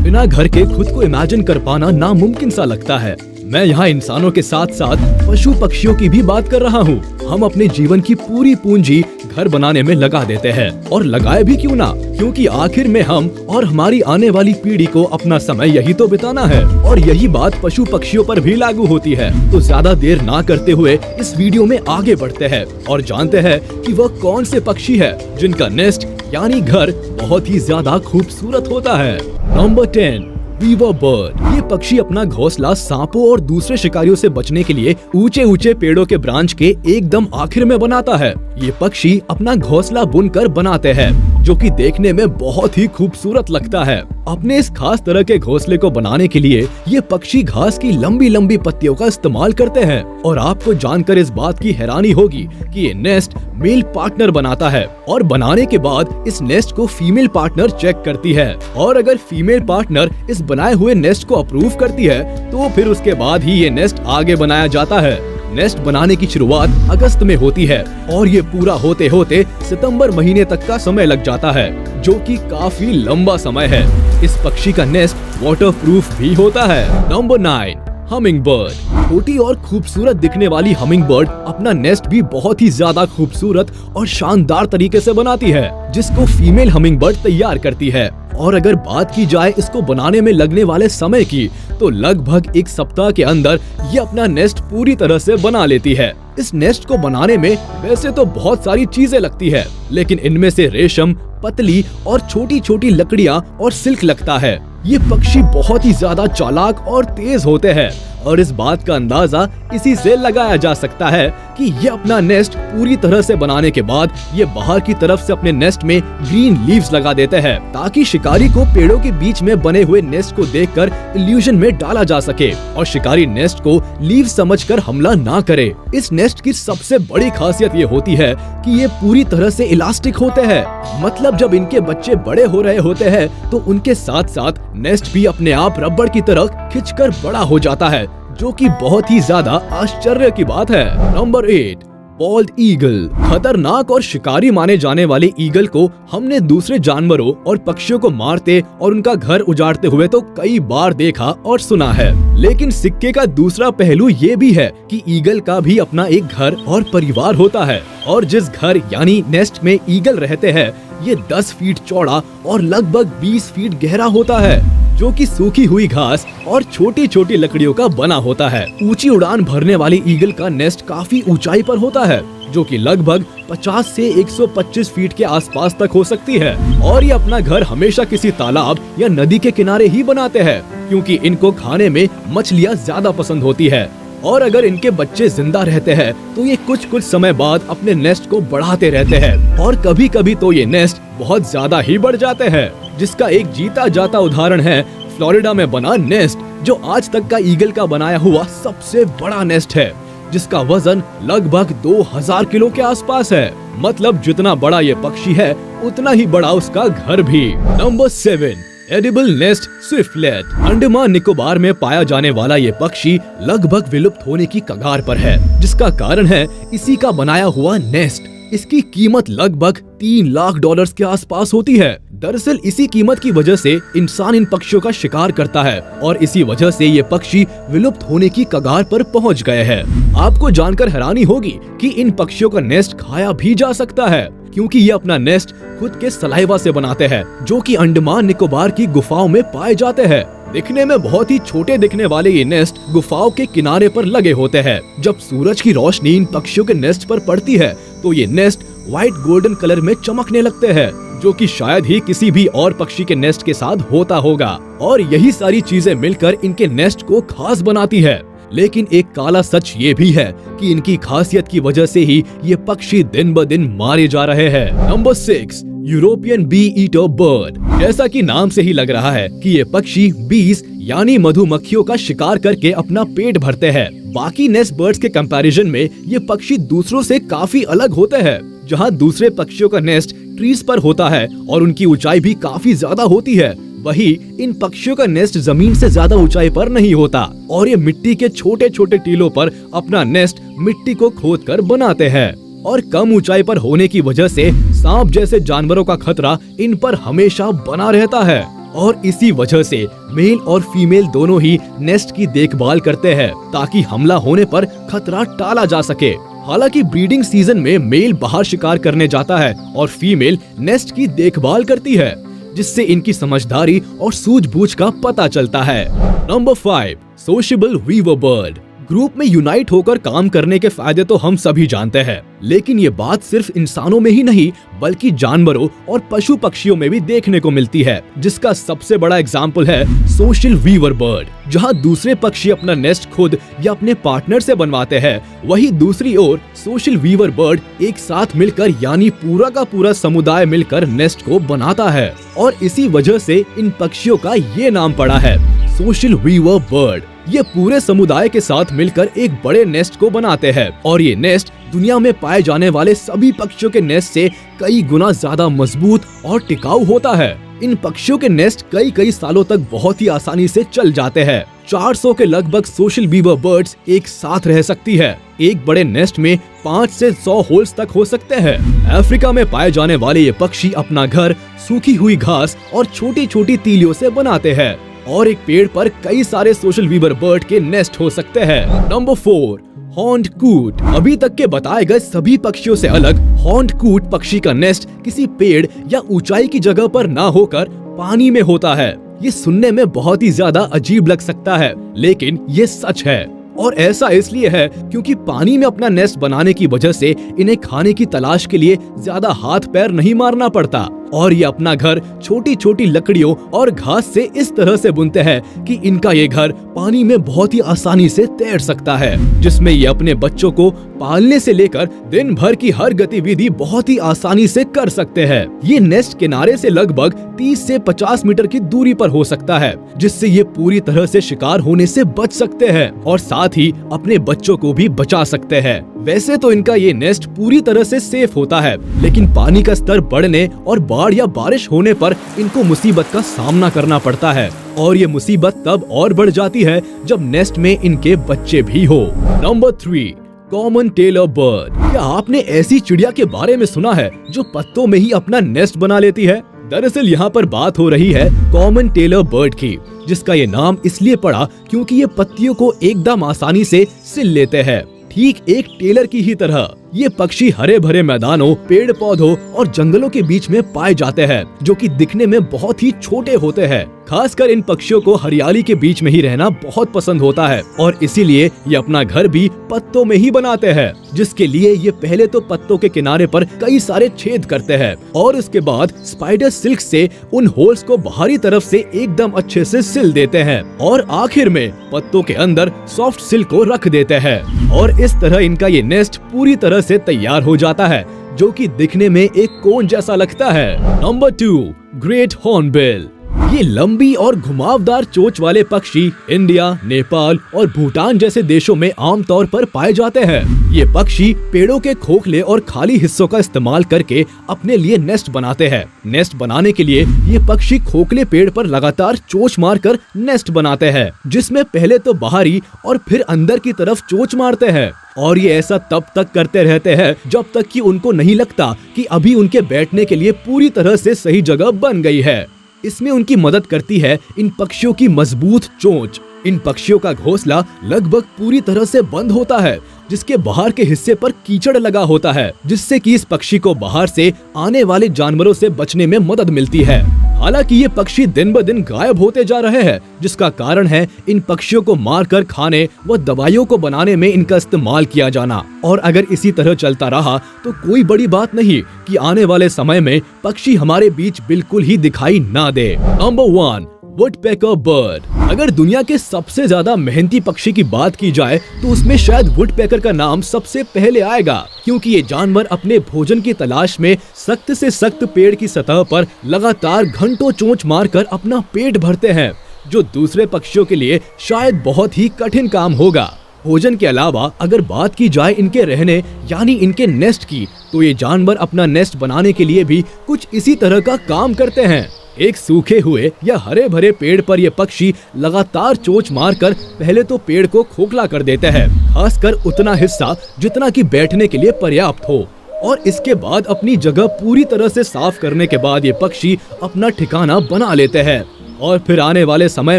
बिना घर के खुद को इमेजिन कर पाना नामुमकिन सा लगता है। मैं यहाँ इंसानों के साथ साथ पशु पक्षियों की भी बात कर रहा हूँ। हम अपने जीवन की पूरी पूंजी घर बनाने में लगा देते हैं, और लगाए भी क्यों ना, क्योंकि आखिर में हम और हमारी आने वाली पीढ़ी को अपना समय यही तो बिताना है। और यही बात पशु पक्षियों पर भी लागू होती है। तो ज्यादा देर ना करते हुए इस वीडियो में आगे बढ़ते हैं और जानते हैं कि वह कौन से पक्षी है जिनका नेस्ट यानी घर बहुत ही ज्यादा खूबसूरत होता है। Number 10, weaver bird. ये पक्षी अपना घोंसला सांपों और दूसरे शिकारियों से बचने के लिए ऊंचे ऊंचे पेड़ों के ब्रांच के एकदम आखिर में बनाता है। ये पक्षी अपना घोंसला बुनकर बनाते हैं, जो कि देखने में बहुत ही खूबसूरत लगता है। अपने इस खास तरह के घोंसले को बनाने के लिए ये पक्षी घास की लंबी लंबी पत्तियों का इस्तेमाल करते हैं। और आपको जानकर इस बात की हैरानी होगी कि ये नेस्ट मेल पार्टनर बनाता है, और बनाने के बाद इस नेस्ट को फीमेल पार्टनर चेक करती है। और अगर फीमेल पार्टनर इस बनाए हुए नेस्ट को अप्रूव करती है तो फिर उसके बाद ही ये नेस्ट आगे बनाया जाता है। नेस्ट बनाने की शुरुआत अगस्त में होती है और ये पूरा होते होते सितंबर महीने तक का समय लग जाता है, जो कि काफी लंबा समय है। इस पक्षी का नेस्ट वाटरप्रूफ भी होता है। Number 9, humming bird. छोटी और खूबसूरत दिखने वाली हमिंग बर्ड अपना नेस्ट भी बहुत ही ज्यादा खूबसूरत और शानदार तरीके से बनाती है, जिसको फीमेल हमिंग बर्ड तैयार करती है। और अगर बात की जाए इसको बनाने में लगने वाले समय की, तो लगभग 1 सप्ताह के अंदर ये अपना नेस्ट पूरी तरह से बना लेती है। इस नेस्ट को बनाने में वैसे तो बहुत सारी चीजें लगती है, लेकिन इनमें से रेशम, पतली और छोटी छोटी लकड़ियाँ और सिल्क लगता है। ये पक्षी बहुत ही ज्यादा चालाक और तेज होते हैं, और इस बात का अंदाजा इसी से लगाया जा सकता है कि ये अपना नेस्ट पूरी तरह से बनाने के बाद ये बाहर की तरफ से अपने नेस्ट में ग्रीन लीव्स लगा देते हैं, ताकि शिकारी को पेड़ों के बीच में बने हुए नेस्ट को देखकर इल्यूजन में डाला जा सके और शिकारी नेस्ट को लीव्स समझकर हमला ना करे। इस नेस्ट की सबसे बड़ी खासियत ये होती है कि ये पूरी तरह से इलास्टिक होते हैं। मतलब जब इनके बच्चे बड़े हो रहे होते हैं तो उनके साथ साथ नेस्ट भी अपने आप रबड़ की तरह खिंचकर बड़ा हो जाता है, जो कि बहुत ही ज्यादा आश्चर्य की बात है। Number 8, bold eagle. खतरनाक और शिकारी माने जाने वाले ईगल को हमने दूसरे जानवरों और पक्षियों को मारते और उनका घर उजाड़ते हुए तो कई बार देखा और सुना है, लेकिन सिक्के का दूसरा पहलू ये भी है कि ईगल का भी अपना एक घर और परिवार होता है। और जिस घर यानी नेस्ट में ईगल रहते हैं, ये 10 फीट चौड़ा और लगभग 20 फीट गहरा होता है, जो कि सूखी हुई घास और छोटी छोटी लकड़ियों का बना होता है। ऊंची उड़ान भरने वाली ईगल का नेस्ट काफी ऊंचाई पर होता है, जो कि लगभग 50 से 125 फीट के आसपास तक हो सकती है। और ये अपना घर हमेशा किसी तालाब या नदी के किनारे ही बनाते हैं, क्योंकि इनको खाने में मछलियाँ ज्यादा पसंद होती है। और अगर इनके बच्चे जिंदा रहते हैं तो ये कुछ कुछ समय बाद अपने नेस्ट को बढ़ाते रहते हैं, और कभी कभी तो ये नेस्ट बहुत ज्यादा ही बढ़ जाते हैं, जिसका एक जीता जाता उदाहरण है फ्लोरिडा में बना नेस्ट, जो आज तक का ईगल का बनाया हुआ सबसे बड़ा नेस्ट है, जिसका वजन लगभग 2000 किलो के आसपास है। मतलब जितना बड़ा ये पक्षी है उतना ही बड़ा उसका घर भी। Number 7, edible nest swiftlet. Andaman Nicobar में पाया जाने वाला ये पक्षी लगभग विलुप्त होने की कगार पर है, जिसका कारण है इसी का बनाया हुआ नेस्ट। इसकी कीमत लगभग $3 लाख के आसपास होती है। दरअसल इसी कीमत की वजह से इंसान इन पक्षियों का शिकार करता है, और इसी वजह से ये पक्षी विलुप्त होने की कगार पर पहुंच गए हैं। आपको जानकर हैरानी होगी कि इन पक्षियों का नेस्ट खाया भी जा सकता है, क्योंकि ये अपना नेस्ट खुद के सलाइवा से बनाते हैं, जो कि अंडमान निकोबार की गुफाओं में पाए जाते हैं। दिखने में बहुत ही छोटे दिखने वाले ये नेस्ट गुफाओं के किनारे पर लगे होते हैं। जब सूरज की रोशनी इन पक्षियों के नेस्ट पर पड़ती है तो ये नेस्ट व्हाइट गोल्डन कलर में चमकने लगते हैं, जो कि शायद ही किसी भी और पक्षी के नेस्ट के साथ होता होगा। और यही सारी चीजें मिलकर इनके नेस्ट को खास बनाती है। लेकिन एक काला सच ये भी है कि इनकी खासियत की वजह से ही ये पक्षी दिन ब दिन मारे जा रहे हैं। Number 6, European bee eater bird. जैसा कि नाम से ही लग रहा है कि ये पक्षी बीज यानी मधुमक्खियों का शिकार करके अपना पेट भरते हैं। बाकी नेस्ट बर्ड्स के कंपैरिजन में ये पक्षी दूसरों से काफी अलग होते हैं। जहाँ दूसरे पक्षियों का नेस्ट ट्रीज पर होता है और उनकी ऊंचाई भी काफी ज्यादा होती है, वही इन पक्षियों का नेस्ट जमीन से ज्यादा ऊंचाई पर नहीं होता, और ये मिट्टी के छोटे छोटे टीलों पर अपना नेस्ट मिट्टी को खोदकर बनाते हैं। और कम ऊंचाई पर होने की वजह से सांप जैसे जानवरों का खतरा इन पर हमेशा बना रहता है। और इसी वजह से मेल और फीमेल दोनों ही नेस्ट की देखभाल करते हैं ताकि हमला होने पर खतरा टाला जा सके। हालांकि ब्रीडिंग सीजन में मेल बाहर शिकार करने जाता है और फीमेल नेस्ट की देखभाल करती है, जिससे इनकी समझदारी और सूझबूझ का पता चलता है। Number 5, sociable weaver bird. Group में यूनाइट होकर काम करने के फायदे तो हम सभी जानते हैं, लेकिन ये बात सिर्फ इंसानों में ही नहीं बल्कि जानवरों और पशु पक्षियों में भी देखने को मिलती है, जिसका सबसे बड़ा एग्जाम्पल है सोशल वीवर बर्ड। जहाँ दूसरे पक्षी अपना नेस्ट खुद या अपने पार्टनर से बनवाते हैं, वहीं दूसरी ओर सोशल वीवर बर्ड एक साथ मिलकर यानी पूरा का पूरा समुदाय मिलकर नेस्ट को बनाता है और इसी वजह से इन पक्षियों का ये नाम पड़ा है सोशल वीवर बर्ड। ये पूरे समुदाय के साथ मिलकर एक बड़े नेस्ट को बनाते हैं और ये नेस्ट दुनिया में पाए जाने वाले सभी पक्षियों के नेस्ट से कई गुना ज्यादा मजबूत और टिकाऊ होता है। इन पक्षियों के नेस्ट कई सालों तक बहुत ही आसानी से चल जाते हैं। 400 के लगभग सोशल वीवर बर्ड्स एक साथ रह सकती है। एक बड़े नेस्ट में 5 से 100 होल्स तक हो सकते हैं। अफ्रीका में पाए जाने वाले ये पक्षी अपना घर सूखी हुई घास और छोटी छोटी तीलियों से बनाते हैं और एक पेड़ पर कई सारे सोशल वीवर बर्ड के नेस्ट हो सकते हैं। नंबर 4, हॉर्न्ड कूट। अभी तक के बताए गए सभी पक्षियों से अलग हॉर्न्ड कूट पक्षी का नेस्ट किसी पेड़ या ऊंचाई की जगह पर ना होकर पानी में होता है। ये सुनने में बहुत ही ज्यादा अजीब लग सकता है, लेकिन ये सच है और ऐसा इसलिए है क्योंकि पानी में अपना नेस्ट बनाने की वजह से इन्हें खाने की तलाश के लिए ज्यादा हाथ पैर नहीं मारना पड़ता और ये अपना घर छोटी छोटी लकड़ियों और घास से इस तरह से बुनते हैं कि इनका ये घर पानी में बहुत ही आसानी से तैर सकता है, जिसमें ये अपने बच्चों को पालने से लेकर दिन भर की हर गतिविधि बहुत ही आसानी से कर सकते हैं। ये नेस्ट किनारे से लगभग 30 से 50 मीटर की दूरी पर हो सकता है, जिससे ये पूरी तरह से शिकार होने से बच सकते हैं और साथ ही अपने बच्चों को भी बचा सकते हैं। वैसे तो इनका ये नेस्ट पूरी तरह से सेफ होता है, लेकिन पानी का स्तर बढ़ने और बाढ़ या बारिश होने पर इनको मुसीबत का सामना करना पड़ता है और ये मुसीबत तब और बढ़ जाती है जब नेस्ट में इनके बच्चे भी हो। Number 3, common tailor bird. क्या आपने ऐसी चिड़िया के बारे में सुना है जो पत्तों में ही अपना नेस्ट बना लेती है? दरअसल यहाँ पर बात हो रही है कॉमन टेलर बर्ड की, जिसका ये नाम इसलिए पड़ा क्योंकि ये पत्तियों को एकदम आसानी से सिल लेते हैं, ठीक एक टेलर की ही तरह। ये पक्षी हरे भरे मैदानों, पेड़ पौधों और जंगलों के बीच में पाए जाते हैं, जो कि दिखने में बहुत ही छोटे होते हैं। खासकर इन पक्षियों को हरियाली के बीच में ही रहना बहुत पसंद होता है और इसीलिए ये अपना घर भी पत्तों में ही बनाते हैं, जिसके लिए ये पहले तो पत्तों के किनारे पर कई सारे छेद करते हैं और इसके बाद स्पाइडर सिल्क से उन होल्स को बाहरी तरफ से एकदम अच्छे से सिल देते हैं और आखिर में पत्तों के अंदर सॉफ्ट सिल्क को रख देते हैं और इस तरह इनका ये नेस्ट पूरी तरह से तैयार हो जाता है, जो कि दिखने में एक कोन जैसा लगता है। Number 2, great hornbill. ये लंबी और घुमावदार चोंच वाले पक्षी इंडिया, नेपाल और भूटान जैसे देशों में आमतौर पर पाए जाते हैं। ये पक्षी पेड़ों के खोखले और खाली हिस्सों का इस्तेमाल करके अपने लिए नेस्ट बनाते हैं। नेस्ट बनाने के लिए ये पक्षी खोखले पेड़ पर लगातार चोंच मारकर नेस्ट बनाते हैं, जिसमें पहले तो बाहरी और फिर अंदर की तरफ चोंच मारते हैं और ये ऐसा तब तक करते रहते हैं जब तक कि उनको नहीं लगता कि अभी उनके बैठने के लिए पूरी तरह से सही जगह बन गई है। इसमें उनकी मदद करती है इन पक्षियों की मजबूत चोंच। इन पक्षियों का घोंसला लगभग पूरी तरह से बंद होता है, जिसके बाहर के हिस्से पर कीचड़ लगा होता है, जिससे कि इस पक्षी को बाहर से आने वाले जानवरों से बचने में मदद मिलती है। हालांकि ये पक्षी दिन ब दिन गायब होते जा रहे हैं, जिसका कारण है इन पक्षियों को मारकर खाने व दवाइयों को बनाने में इनका इस्तेमाल किया जाना। और अगर इसी तरह चलता रहा तो कोई बड़ी बात नहीं कि आने वाले समय में पक्षी हमारे बीच बिल्कुल ही दिखाई ना दे। Number 1, woodpecker bird. अगर दुनिया के सबसे ज्यादा मेहनती पक्षी की बात की जाए तो उसमें शायद वुडपेकर का नाम सबसे पहले आएगा, क्योंकि ये जानवर अपने भोजन की तलाश में सख्त से सख्त पेड़ की सतह पर लगातार घंटों चोंच मारकर अपना पेट भरते हैं, जो दूसरे पक्षियों के लिए शायद बहुत ही कठिन काम होगा। भोजन के अलावा अगर बात की जाए इनके रहने यानी इनके नेस्ट की, तो ये जानवर अपना नेस्ट बनाने के लिए भी कुछ इसी तरह का काम करते हैं। एक सूखे हुए या हरे भरे पेड़ पर ये पक्षी लगातार चोंच मारकर पहले तो पेड़ को खोखला कर देते हैं, खासकर उतना हिस्सा जितना कि बैठने के लिए पर्याप्त हो, और इसके बाद अपनी जगह पूरी तरह से साफ करने के बाद ये पक्षी अपना ठिकाना बना लेते हैं और फिर आने वाले समय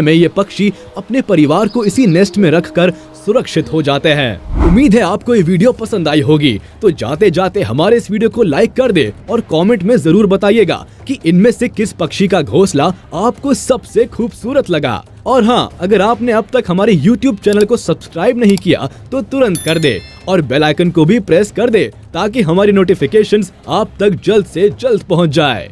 में ये पक्षी अपने परिवार को इसी नेस्ट में रखकर सुरक्षित हो जाते हैं। उम्मीद है आपको ये वीडियो पसंद आई होगी। तो जाते जाते हमारे इस वीडियो को लाइक कर दे और कमेंट में जरूर बताइएगा कि इनमें से किस पक्षी का घोंसला आपको सबसे खूबसूरत लगा। और हाँ, अगर आपने अब तक हमारे YouTube चैनल को सब्सक्राइब नहीं किया तो तुरंत कर दे और बेल आइकन को भी प्रेस कर दे ताकि हमारी नोटिफिकेशंस आप तक जल्द से जल्द पहुंच जाए।